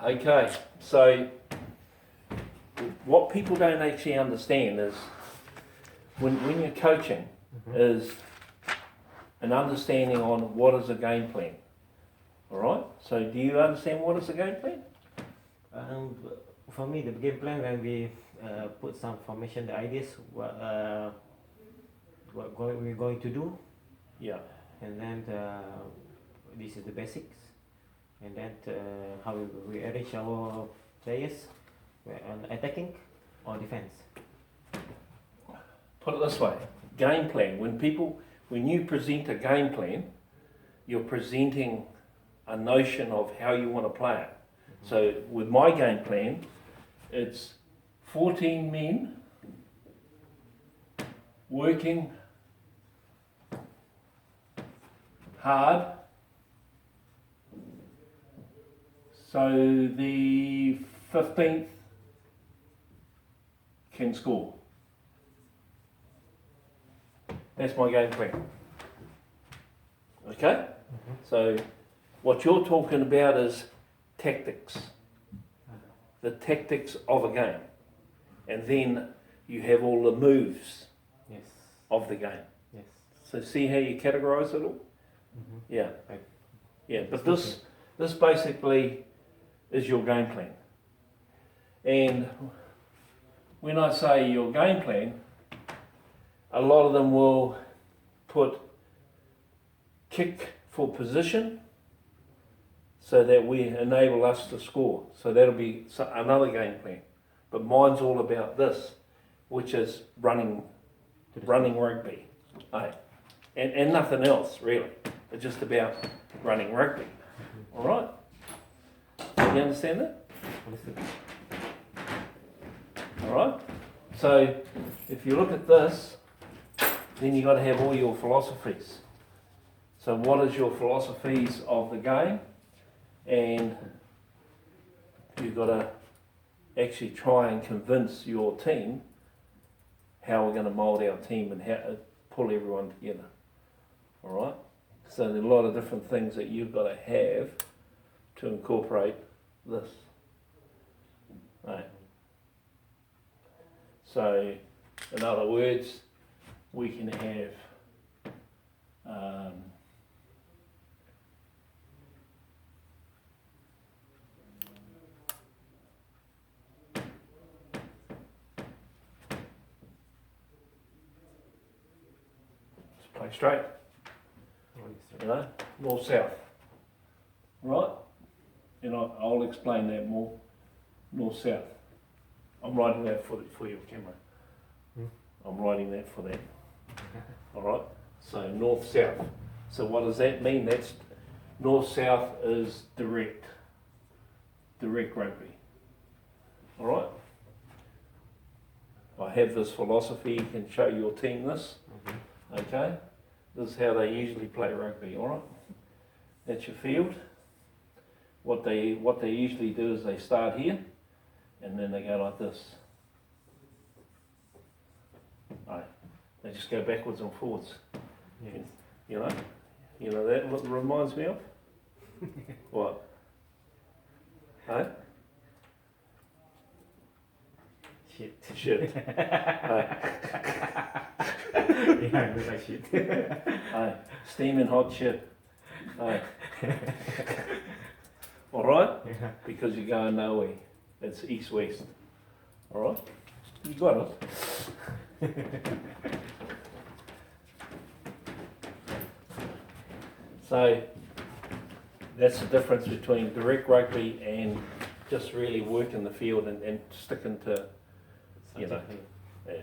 Okay, so what people don't actually understand is when you're coaching is an understanding on what is a game plan. Alright, so do you understand what is a game plan? For me, the game plan, when we put some formation, the ideas, what we're going to do, Yeah. and then this is the basics, and then how we arrange our players on attacking or defense. Put it this way, game plan. When you present a game plan, you're presenting a notion of how you want to play it. So with my game plan, it's 14 men working hard so the 15th can score. That's my game plan. Okay? So what you're talking about is tactics. The tactics of a game. And then you have all the moves Yes. of the game. Yes. So see how you categorise it all? Yeah. Right. Yeah, but this basically is your game plan. And when I say your game plan, a lot of them will put kick for position so that we enable us to score. So that'll be another game plan. But mine's all about this, which is running rugby. Aye. And nothing else really. It's just about running rugby. Alright? You understand that? Alright? So if you look at this, then you've got to have all your philosophies. So what is your philosophies of the game? And you've got to actually try and convince your team how we're going to mould our team and how to pull everyone together. Alright? So there are a lot of different things that you've got to have to incorporate this. Right. So, in other words, we can have let's play straight, you know, north-south, right? And I'll explain that more, north-south. I'm writing that for your camera. I'm writing that for that. Alright? So north-south. So what does that mean? That's north-south is direct rugby. Alright? I have this philosophy, you can show your team this. Okay? This is how they usually play rugby, alright? That's your field. What they usually do is they start here and then they go like this. Right. They just go backwards and forwards. Yes. You know that what reminds me of? What? Hey? Shit. Hey. Yeah, I look like shit. Hey. Steaming hot shit. Hey. Alright? Yeah. Because you're going nowhere. It's east-west. Alright? You got it. So that's the difference between direct rugby and just really working the field and sticking to, you know. Yeah.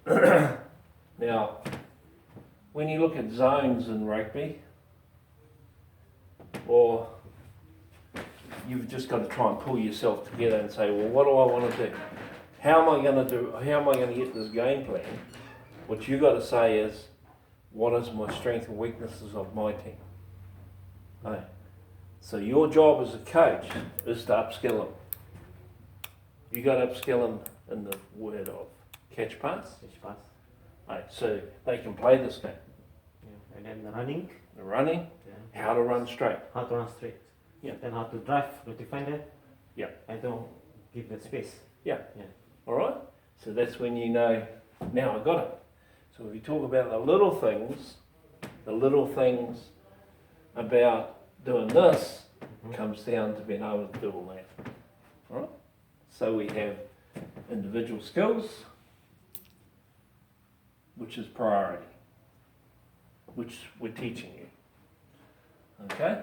Alright? Now, when you look at zones in rugby, or you've just got to try and pull yourself together and say, well, what do I want to do? How am I going to get this game plan? What you've got to say is, what is my strengths and weaknesses of my team? Hey. So your job as a coach is to upskill them. You got to upskill them in the word of catch pass. Catch pass. Hey. So they can play this game. Yeah. And then the running. The running, Yeah. how to run straight. How to run straight. Yeah. Then how to drive the defender. Yeah. I don't give the space. All right? So that's when you know, now I got it. So if you talk about the little things about doing this comes down to being able to do all that. All right? So we have individual skills, which is priority, which we're teaching you. Okay?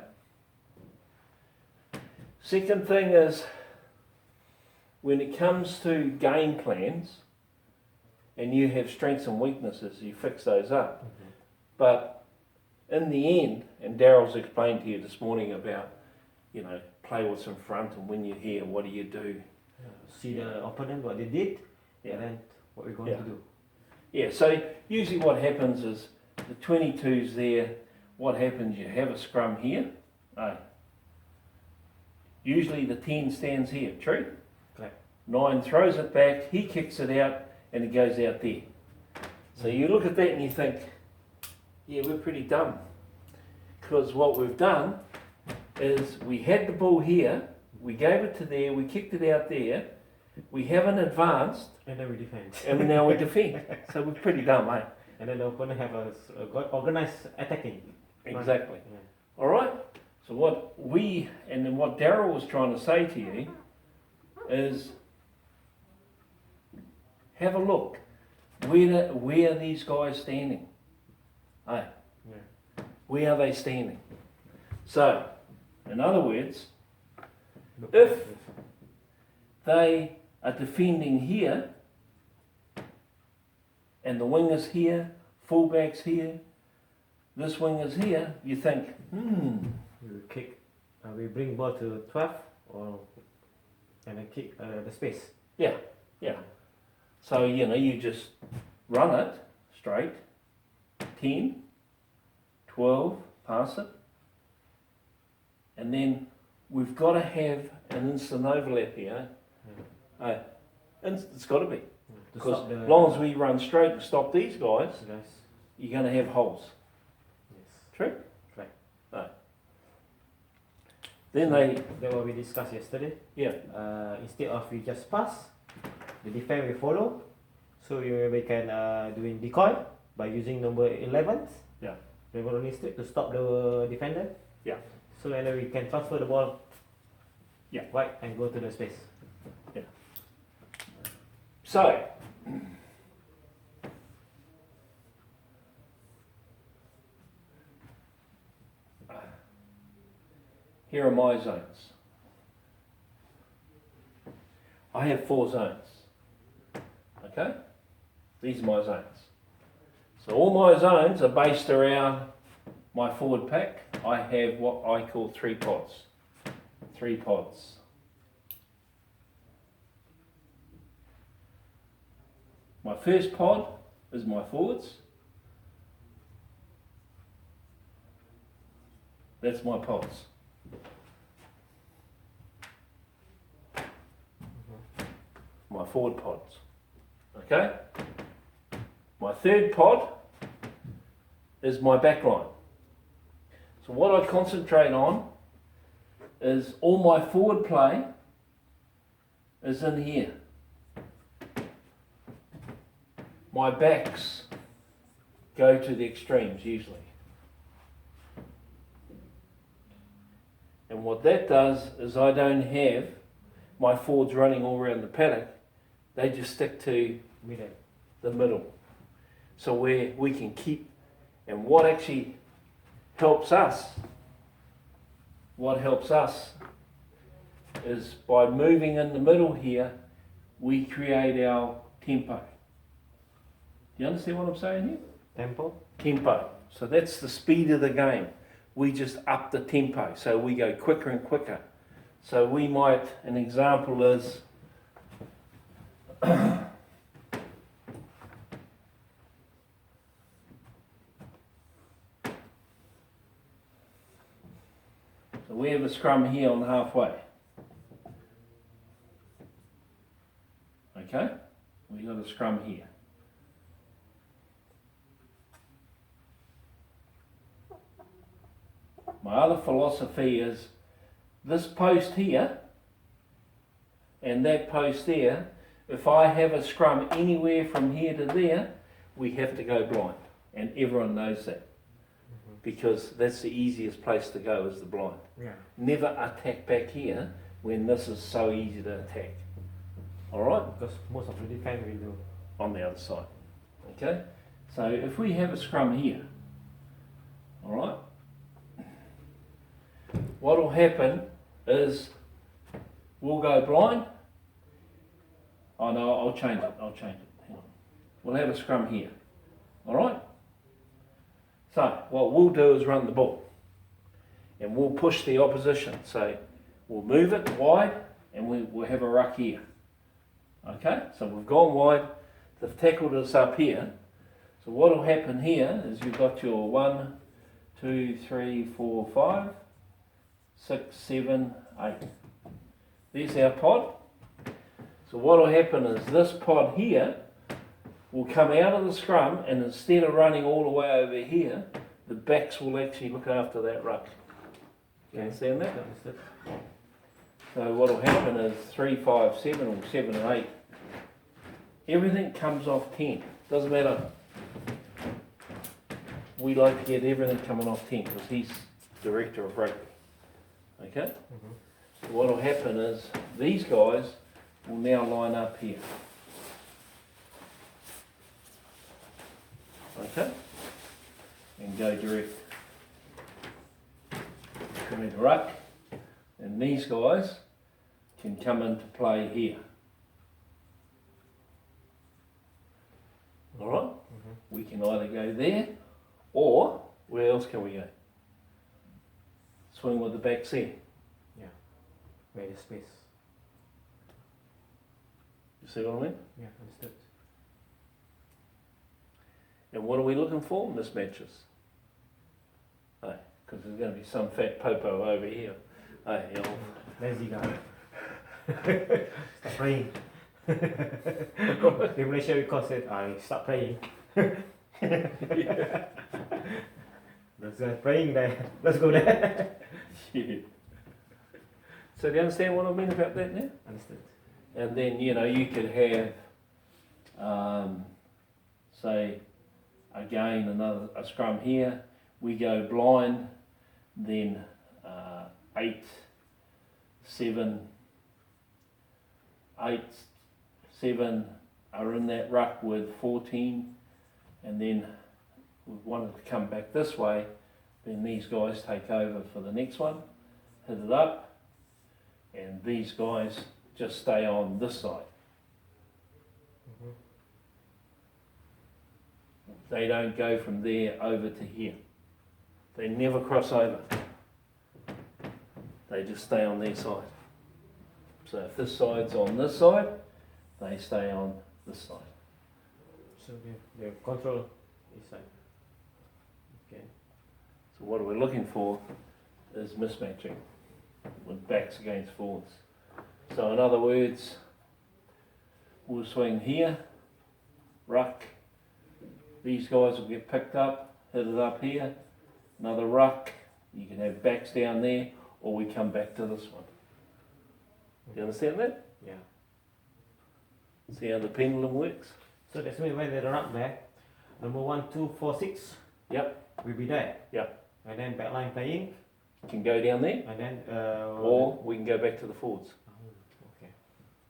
Second thing is, when it comes to game plans, and you have strengths and weaknesses, you fix those up. But in the end, and Darrall's explained to you this morning about, you know, play what's in front, and when you're here, what do you do? See the opponent, what they did, Yeah. and then what we're going to do. Yeah, so usually what happens is the 22's there, what happens, you have a scrum here. Usually the 10 stands here, true? Correct. 9 throws it back, he kicks it out, and it goes out there. So you look at that and you think, yeah, we're pretty dumb. Because what we've done is we had the ball here, we gave it to there, we kicked it out there, we haven't advanced, And then we defend. and now we defend. So we're pretty dumb, mate. And then the opponent have a organized attacking. Exactly. Yeah. All right? So what Darrall was trying to say to you is, have a look. Where are these guys standing? Hey, Yeah. where are they standing? So, in other words, if they are defending here, and the winger's here, fullback's here, this winger's here, you think, We kick, we bring ball to 12 and then kick the space. yeah. So, you know, you just run it straight, 10, 12, pass it, and then we've got to have an instant overlap here. It's got to be. Because as long as we run straight and stop these guys, you're going to have holes. Yes. True? Correct. Right. Then they... That's what we discussed yesterday. Yeah. Instead of we just pass, the defense will follow. So we can doing decoy by using number 11. Yeah. Number only straight to stop the defender. Yeah. So then we can transfer the ball. Yeah. Right, and go to the space. Yeah. So, here are my zones. I have 4 zones. Okay? These are my zones. So all my zones are based around my forward pack. I have what I call 3 pods. 3 pods. My first pod is my forwards. That's my pods. My forward pods. Okay? My third pod is my back line. So what I concentrate on is all my forward play is in here. My backs go to the extremes usually. And what that does is I don't have my forwards running all around the paddock. They just stick to the middle. So where we can keep, and what actually helps us, is by moving in the middle here, we create our tempo. Do you understand what I'm saying here? Tempo? Tempo. So that's the speed of the game. We just up the tempo, so we go quicker and quicker. So we might, an example is, so we have a scrum here on halfway. Okay? We got a scrum here. My other philosophy is this post here and that post there, if I have a scrum anywhere from here to there, we have to go blind. And everyone knows that. Because that's the easiest place to go is the blind. Yeah. Never attack back here when this is so easy to attack. Alright? Because most of the defense we do. On the other side. Okay? So if we have a scrum here, alright? What will happen is we'll go blind. Oh no, I'll change it. Hang on. We'll have a scrum here. Alright? So what we'll do is run the ball. And we'll push the opposition. So we'll move it wide and we'll have a ruck here. Okay? So we've gone wide. They've tackled us up here. So what will happen here is you've got your 1, 2, 3, 4, 5, 6, 7, 8. There's our pod. So what will happen is this pod here will come out of the scrum, and instead of running all the way over here, the backs will actually look after that ruck. You understand that? Understood. So what will happen is 3, 5, 7 or 7 and 8. Everything comes off 10. Doesn't matter. We like to get everything coming off 10 because he's director of rugby. Okay? So what will happen is these guys will now line up here. Okay? And go direct. Come in ruck. And these guys can come into play here. Alright? We can either go there or where else can we go? Swing with the backs there. Where is space? You see what I mean? Yeah, understood. And what are we looking for? Mismatches. Because there's going to be some fat popo over here. Lazy guy. Stop praying. In Malaysia we call it, stop praying. Let's go praying there. Let's go there. Yeah. So do you understand what I mean about that now? Understood. And then, you could have, say, again, a scrum here. We go blind, then 8, 7 are in that ruck with 14, and then we wanted to come back this way, then these guys take over for the next one, hit it up, and these guys just stay on this side. They don't go from there over to here. They never cross over. They just stay on their side. So if this side's on this side, they stay on this side. So the control is side. Okay. So what we're looking for is mismatching with backs against forwards. So in other words, we'll swing here, ruck, these guys will get picked up, hit it up here, another ruck, you can have backs down there, or we come back to this one. Do you understand that? Yeah. See how the pendulum works? So that's mean when they run back, number 1, 2, 4, 6. Yep. Will be there. Yep. And then backline playing. Can go down there, And then or we can go back to the forwards. okay.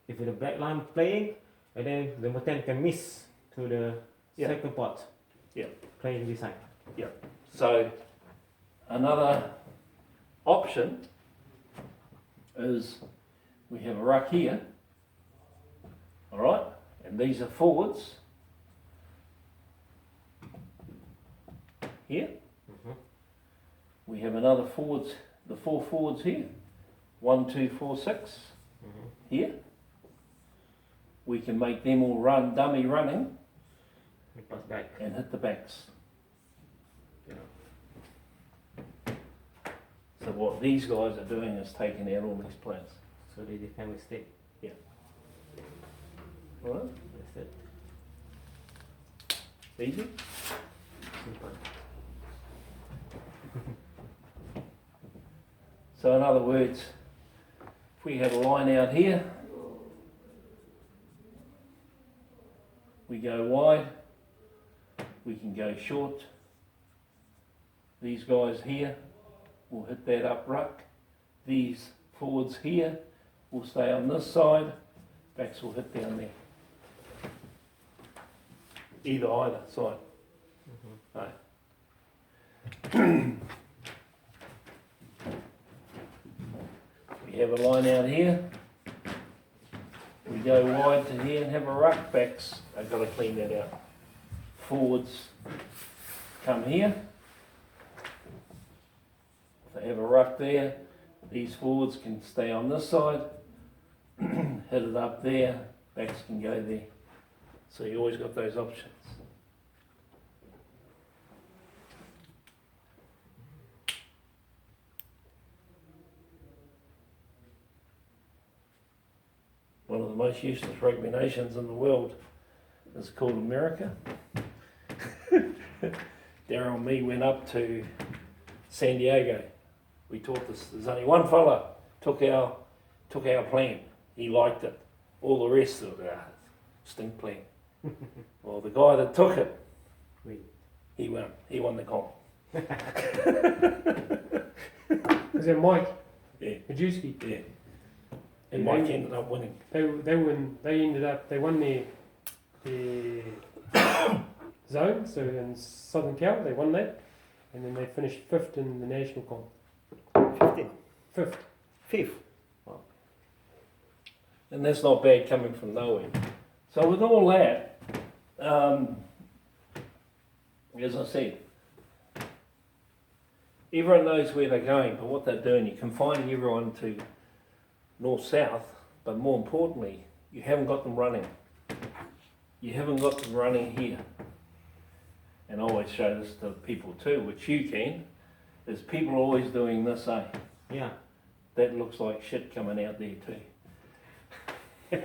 If the backline playing, and then the number 10 can miss to the second pot. Yeah. Playing this side. So another option is we have a ruck here, alright, and these are forwards here. We have another forwards, the 4 forwards here, 1, 2, 4, 6 here. We can make them all run, dummy running, Pass back. and hit the backs. So what these guys are doing is taking out all these players. So they defend with stick. Alright? That's it. Easy? Simple. So in other words, if we had a line out here, we go wide, we can go short. These guys here will hit that up ruck. These forwards here will stay on this side, backs will hit down there. Either side. Right. We have a line out here. We go wide to here and have a ruck. Backs, I've got to clean that out. Forwards come here. They have a ruck there. These forwards can stay on this side. Hit it up there. Backs can go there. So you always got those options. One of the most useless rugby nations in the world is called America. Darrall and me went up to San Diego. We taught this. There's only one fella took our plan. He liked it. All the rest of it, stink plan. Well, the guy that took it, he won. He won the comp. Was that Mike? Yeah. Majewski? Yeah. And Mike ended up winning. They won their zone, so in Southern Cal, they won that, and then they finished 5th in the national comp. 15. 5th. 5th. And that's not bad coming from nowhere. So with all that, as I said, everyone knows where they're going, but what they're doing, you're confining everyone to north-south, but more importantly, you haven't got them running. You haven't got them running here. And I always show this to people too, which you can, is people are always doing this, eh? Yeah. That looks like shit coming out there too. I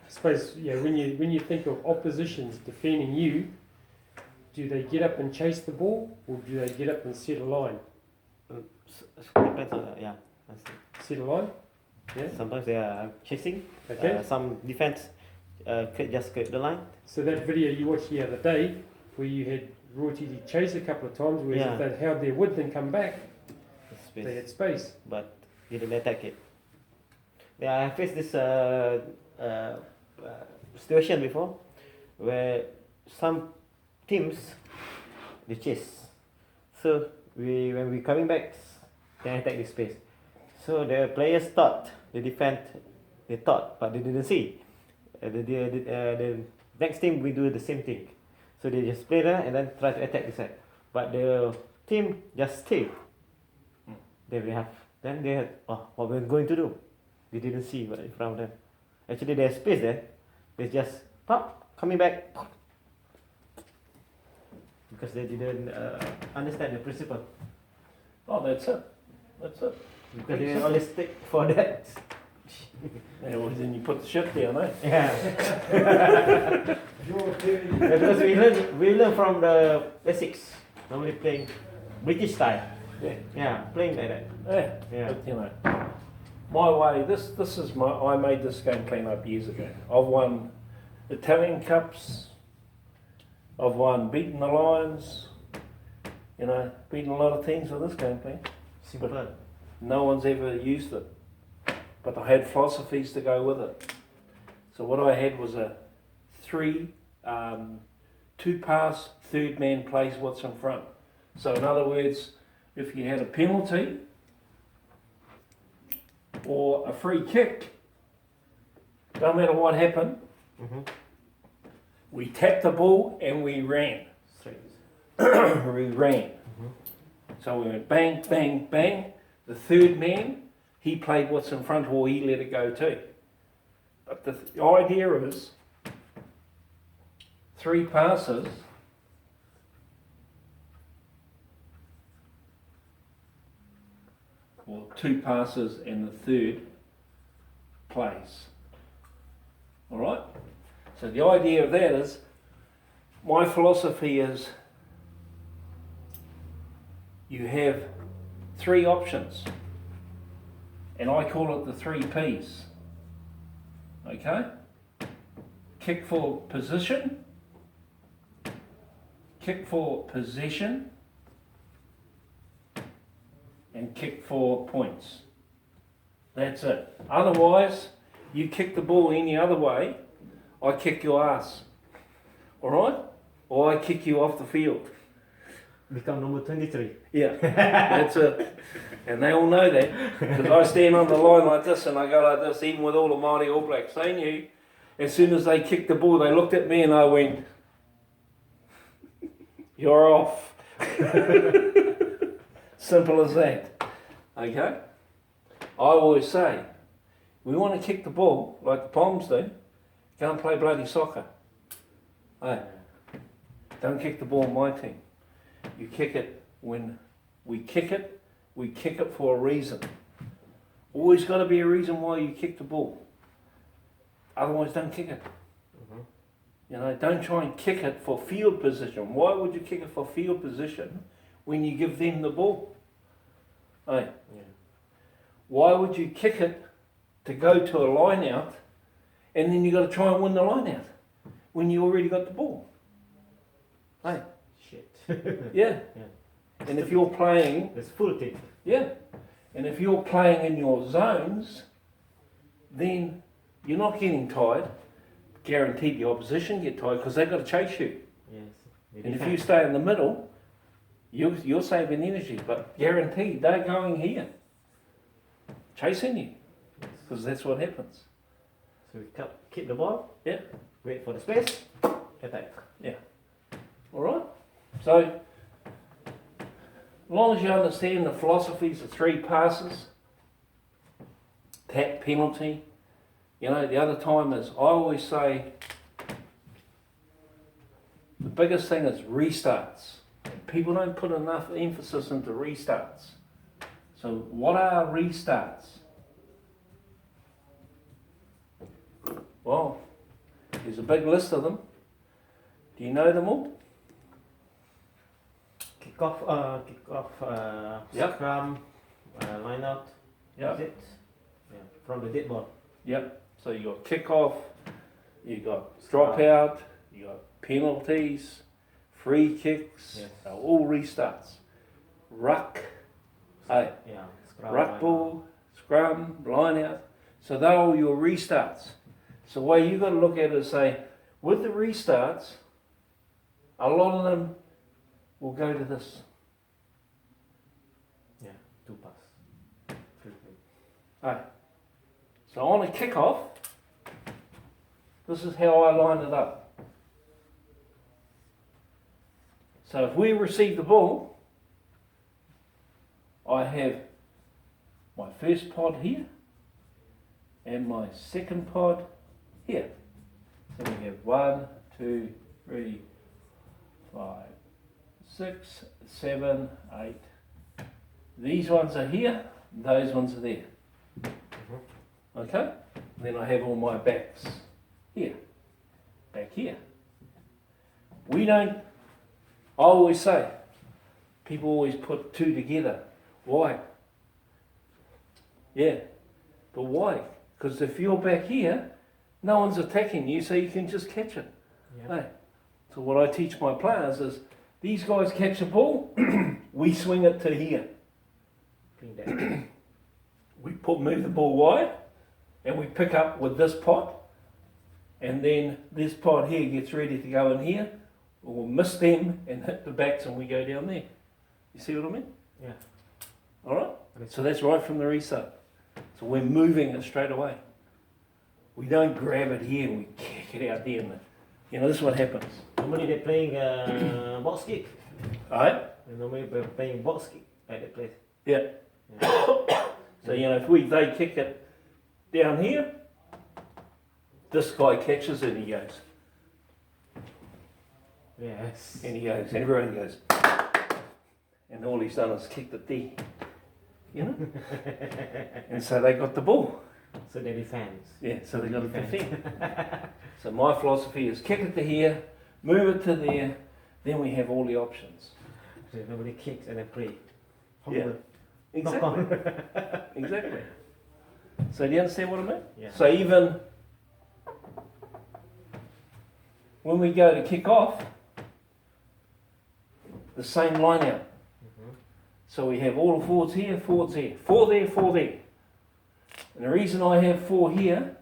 suppose, yeah, when you think of oppositions defending you, do they get up and chase the ball, or do they get up and set a line? Depends on yeah. Set a line? Yeah. Sometimes they are chasing. Okay. Some defense just create the line. So that video you watched the other day, where you had Roti chase a couple of times, whereas if they'd held their width and come back, they had space. But didn't attack it. Yeah, I faced this situation before, where some teams they chase. So when we coming back, they attack the space. So the players thought they thought, but they didn't see. The next team we do the same thing. So they just play there and then try to attack the side. But the team just stay. Then they had, what we're going to do? They didn't see what in front of them. Actually there's space there. They just coming back. Because they didn't understand the principle. Oh, that's it. That's it. Because they only stick for that. Yeah, well, then you put the shit down, eh? Yeah. Because we learn from the basics. Normally playing British style. Yeah, playing like that. Yeah. But, you know, my way. This is my. I made this game plan up years ago. I've won Italian Cups. I've won beaten the Lions. You know, beaten a lot of teams with this game plan. Simple. But no one's ever used it. But I had philosophies to go with it. So what I had was a 2-pass, third man plays what's in front. So in other words, if you had a penalty or a free kick, no matter what happened, we tapped the ball and we ran. We ran. So we went bang, bang, bang. The third man, he played what's in front or he let it go too. But the idea is 3 passes or 2 passes and the third plays. Alright? So the idea of that is, my philosophy is you have 3 options. And I call it the 3 P's. Okay? Kick for position, kick for possession, and kick for points. That's it. Otherwise, you kick the ball any other way, I kick your ass. Alright? Or I kick you off the field. Become number 23. Yeah, that's it. And they all know that. Because I stand on the line like this and I go like this, even with all the Māori All Blacks. They knew. As soon as they kicked the ball, they looked at me and I went, you're off. Simple as that. Okay? I always say, we want to kick the ball like the Poms do. Go and play bloody soccer. Hey, don't kick the ball on my team. You kick it when we kick it for a reason. Always got to be a reason why you kick the ball. Otherwise, don't kick it. You know, don't try and kick it for field position. Why would you kick it for field position when you give them the ball? Hey, why would you kick it to go to a line out and then you got to try and win the line out when you already got the ball? Hey. Shit. Yeah. And if you're playing, it's full team. Yeah. And if you're playing in your zones, then you're not getting tired. Guaranteed the opposition get tired because they've got to chase you. Yes. And if you stay in the middle, you're saving energy. But guaranteed they're going here, chasing you, because that's what happens. So we keep the ball. Yeah. Wait for the space. Attack. Yeah. All right. So, as long as you understand the philosophies of 3 passes, tap, penalty. You know, the other time is, I always say, the biggest thing is restarts. People don't put enough emphasis into restarts. So what are restarts? Well, there's a big list of them. Do you know them all? Kick off, Yep. scrum, line out. Yep. Is it? Yeah. From the dead ball. Yep. So you got kick-off, you got drop-out, you got penalties, free kicks, Yes. they're all restarts. Ruck, hey, Yeah. Scrum, ruck line ball, scrum, line-out. So they're all your restarts. So the way you've got to look at it is say, with the restarts, a lot of them will go to this. out. Yeah. 2 pass. 3 play. Hey. So on a kick-off, this is how I line it up. So if we receive the ball, I have my first pod here and my second pod here. So we have 1, 2, 3, 5, 6, 7, 8. These ones are here, those ones are there. Okay? Then I have all my backs here, back here. We don't, I always say, people always put 2 together. Why? Yeah, but why? Because if you're back here, no one's attacking you, so you can just catch it. Yep. Hey. So what I teach my players is, these guys catch the ball, we swing it to here. Bring that. We move the ball wide, and we pick up with this pot, and then this pot here gets ready to go in here. We'll miss them and hit the backs, and we go down there. You see what I mean? Yeah. All right. So that's right from the restart. So we're moving it straight away. We don't grab it here and we kick it out there. And you know, this is what happens. Normally they're playing box kick. All right. Normally they're playing box kick at that place. Yeah. Yeah. So you know, if they kick it down here, this guy catches it and he goes. Yes. And he goes, and everyone goes. And all he's done is kicked it there. You know? And so they got the ball. So they defend. Yeah, so they got to defend. So my philosophy is kick it to here, move it to there, then we have all the options. So nobody kicks and then play. Humble. Exactly. Exactly. So do you understand what I mean? Yeah. So even when we go to kick off, the same line out. So we have all the forwards here, forwards here, 4 there, 4 there. And the reason I have 4 here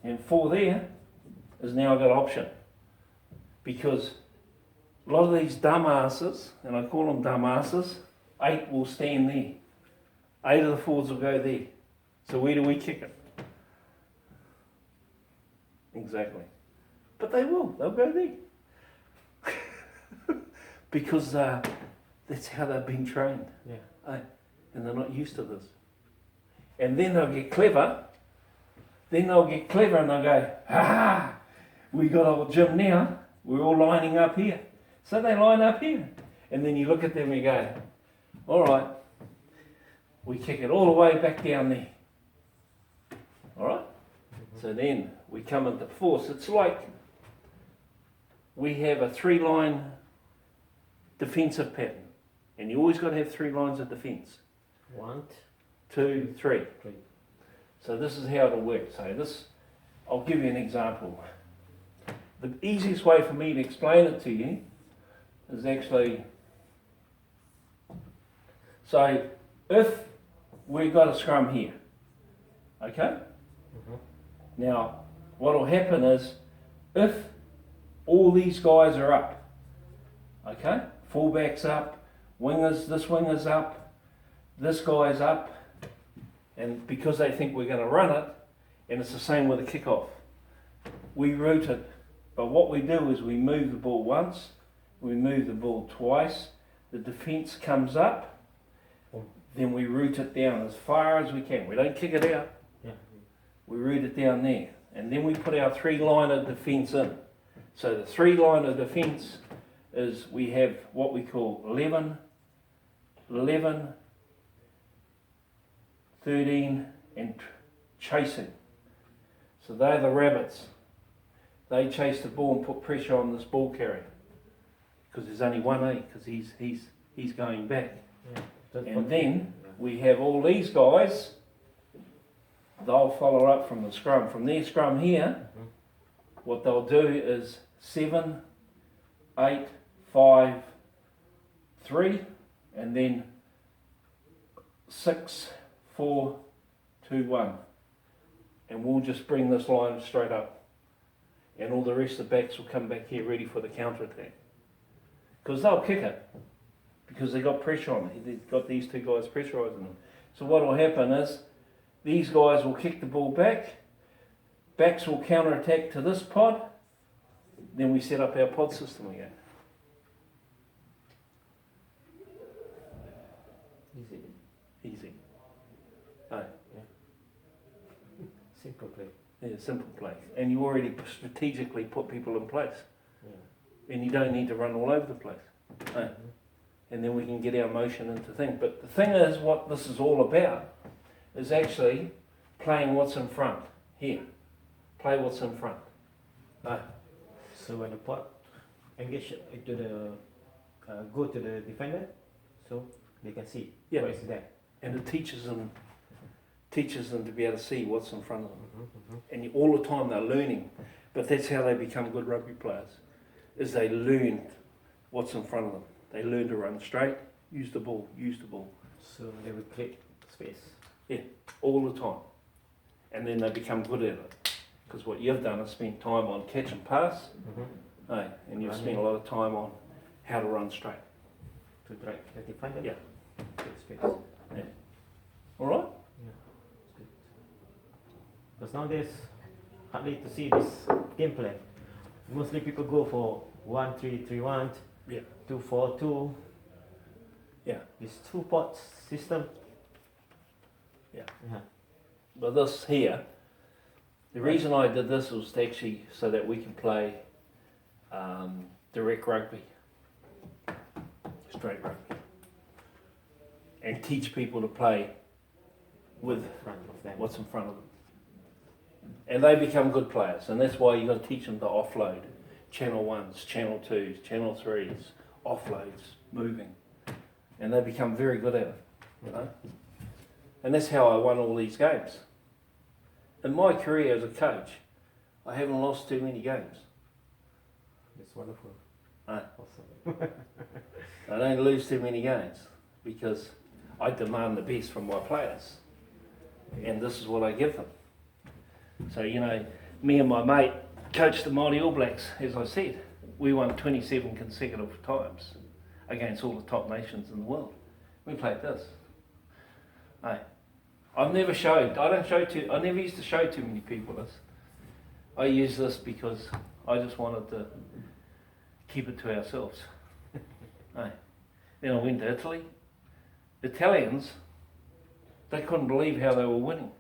and 4 there is now I've got option. Because a lot of these dumbasses, and I call them dumbasses, 8 will stand there. 8 of the forwards will go there. So where do we kick it? Exactly. But they will. They'll go there. Because that's how they've been trained. Yeah. And they're not used to this. And then they'll get clever. Then they'll get clever and they'll go, ha! We got our gym now. We're all lining up here. So they line up here. And then you look at them and you go, all right, we kick it all the way back down there. All right? So then we come into force. It's like we have a 3-line defensive pattern. And you always got to have 3 lines of defence. 1, 2, 3. 3. So this is how it'll work. So this, I'll give you an example. The easiest way for me to explain it to you is actually, so if we've got a scrum here, okay? Now, what will happen is, if all these guys are up, okay? Fullback's up, wingers, this winger's up, this guy's up, and because they think we're going to run it, and it's the same with the kickoff, we route it. But what we do is we move the ball once, we move the ball twice, the defence comes up, then we route it down as far as we can. We don't kick it out. Yeah. We route it down there. And then we put our 3-line of defence in. So the 3-line of defence is we have what we call 11, 13 and chasing. So they're the rabbits. They chase the ball and put pressure on this ball carrier. Because there's only one because he's going back. Yeah. And then we have all these guys, they'll follow up from the scrum. From their scrum here, what they'll do is 7, 8, 5, 3, and then 6, 4, 2, 1. And we'll just bring this line straight up. And all the rest of the backs will come back here ready for the counter attack. Because they'll kick it. Because they got pressure on it. They've got these 2 guys pressurising them. So what will happen is, these guys will kick the ball back, backs will counter attack to this pod, then we set up our pod system again. Easy. Easy. Oh, Simple play. yeah, simple play. And you already strategically put people in place. Yeah. And you don't need to run all over the place. Oh. And then we can get our motion into things. But the thing is, what this is all about is actually playing what's in front. Here. Play what's in front. Oh. So when the pot engage into the go to the defender, so they can see Yeah. what is there. And it teaches them to be able to see what's in front of them. And all the time they're learning. But that's how they become good rugby players, is they learn what's in front of them. They learn to run straight, use the ball. So they will create space. All the time. And then they become good at it. Because what you've done is spent time on catch and pass, and you've spent a lot of time on how to run straight. To drag the defender? Yeah. Create space. Alright? Because nowadays, hardly to see this game plan. Mostly people go for 1-3-3-1, Yeah. 2-4-2. Yeah. This 2-pot system. Yeah. Yeah. But this here, the reason I did this was actually so that we can play direct rugby, straight rugby, and teach people to play with In front of them. what's in front of them. And they become good players, and that's why you've got to teach them to offload channel 1s, channel 2s, channel 3s, offloads, moving, and they become very good at it, you know. And that's how I won all these games. In my career as a coach, I haven't lost too many games. It's wonderful. No. Awesome. I don't lose too many games because I demand the best from my players, and this is what I give them. So, you know, me and my mate coached the Māori All Blacks, as I said. We won 27 consecutive times against all the top nations in the world. We played this. Hey, I've never showed, I never used to show too many people this. I use this because I just wanted to keep it to ourselves. Hey. Then I went to Italy. Italians, they couldn't believe how they were winning.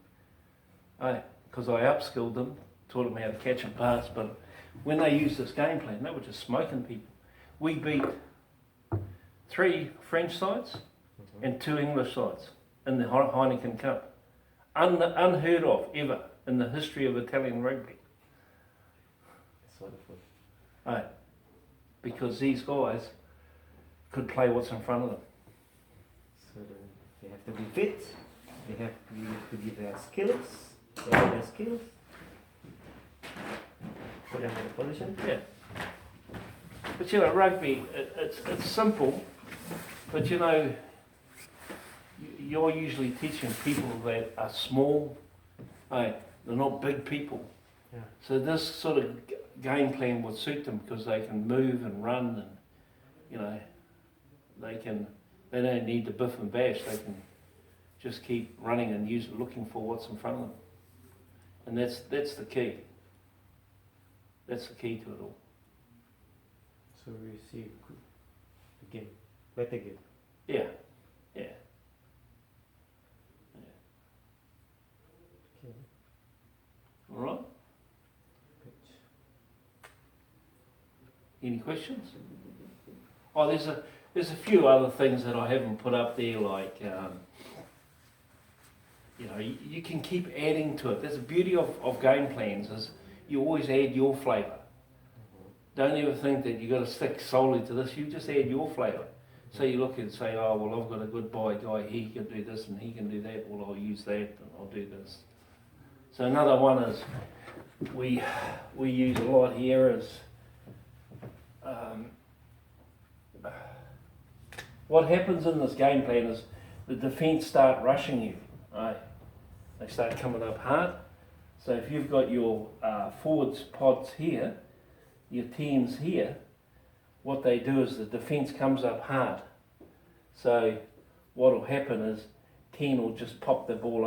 Because I upskilled them, taught them how to catch and pass, but when they used this game plan, they were just smoking people. We beat 3 French sides and 2 English sides in the Heineken Cup. Unheard of ever in the history of Italian rugby. It's wonderful. Because these guys could play what's in front of them. So they have to be fit, they have to give their skills, they have their skills, put them in a position. Yeah. But you know, rugby, it's simple, but you know, you're usually teaching people that are small, they're not big people. Yeah. So this sort of game plan would suit them because they can move and run and, you know, they don't need to biff and bash, they can just keep running and looking for what's in front of them. And that's the key. That's the key to it all. So we see the game, better game. Yeah, yeah. Okay. All right. Any questions? Oh, there's a few other things that I haven't put up there, like you know, you can keep adding to it. That's the beauty of game plans, is you always add your flavour. Don't ever think that you've got to stick solely to this. You just add your flavour. So you look and say, oh well, I've got a good buy guy. He can do this and he can do that. Well, I'll use that and I'll do this. So another one is we use a lot here is. What happens in this game plan is the defence start rushing you. Right? They start coming up hard. So if you've got your forwards pods here, your 10s here, what they do is the defence comes up hard. So what will happen is 10 will just pop the ball